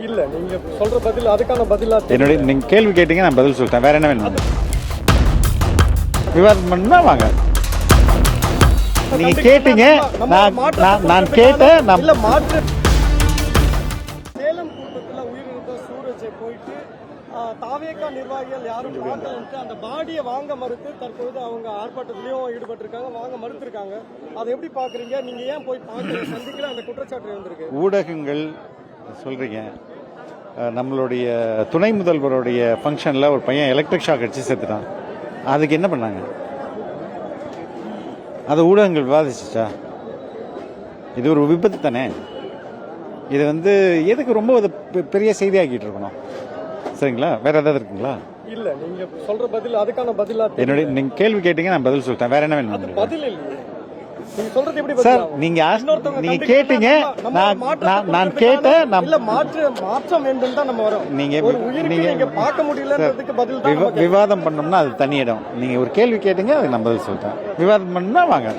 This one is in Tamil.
இல்ல நீங்க சொல்ற பதில் அதுக்கான பதிலா என்னுடைய நீங்க கேள்வி கேட்டீங்க, நான் பதில் சொல்லிட்டேன். வேற என்ன வேணும்? விவாதம் பண்ணா வாங்க. நீங்க கேட்டீங்க, நான் கேட்டேன். இல்ல மாற்று சேலம் கூட்டத்துல உயிரிழந்த சூரஜை போயிட்டு தாவேகா நிர்வாகிகள் யாரும் பார்க்கலன்ட்டு அந்த பாடியை வாங்க மறுத்து தற்போது அவங்க ஆர்ப்பாட்டத்திலையும் ஈடுபட்டிருக்காங்க, வாங்க மறுத்திருக்காங்க. அதை எப்படி பாக்குறீங்க? நீங்க ஏன் போய் பார்க்க சந்திக்கல? அந்த குற்றச்சாட்டு இருந்திருக்கு. ஊடகங்கள் சொல்றீங்க, நம்மளுடைய துணை முதல்வருடைய ஃபங்க்ஷனில் ஒரு பையன் எலக்ட்ரிக் ஷாக் அடிச்சு செத்துட்டான். அதுக்கு என்ன பண்ணாங்க? அதை ஊடகங்கள் விவாதிச்சுச்சா? இது ஒரு விபத்து தானே. இது எதுக்கு ரொம்ப பெரிய செய்தியாக்கிட்டு இருக்கணும்? சரிங்களா? வேற ஏதாவது இருக்குங்களா? இல்ல நீங்க சொல்ற பதில் அதுக்கான பதிலா என்னுடைய நீங்க கேள்வி கேட்டீங்க, நான் பதில் சொல்லிட்டேன். வேற என்ன வேணும்? பதில் இல்லையே. நீங்க சொல்றது எப்படி சார்? நீங்க கேட்டீங்க, நான் கேட்டேன். இல்ல மாற்றம் வேண்டும் தான் நம்ம வரோம். நீங்க பார்க்க முடியலன்றதுக்கு பதில் தான். விவாதம் பண்ணோம்னா அது தனி இடம். நீங்க ஒரு கேள்வி கேட்டீங்க, அதுக்கு நான் பதில் சொல்லிட்டேன். விவாதம் பண்ணா வாங்க.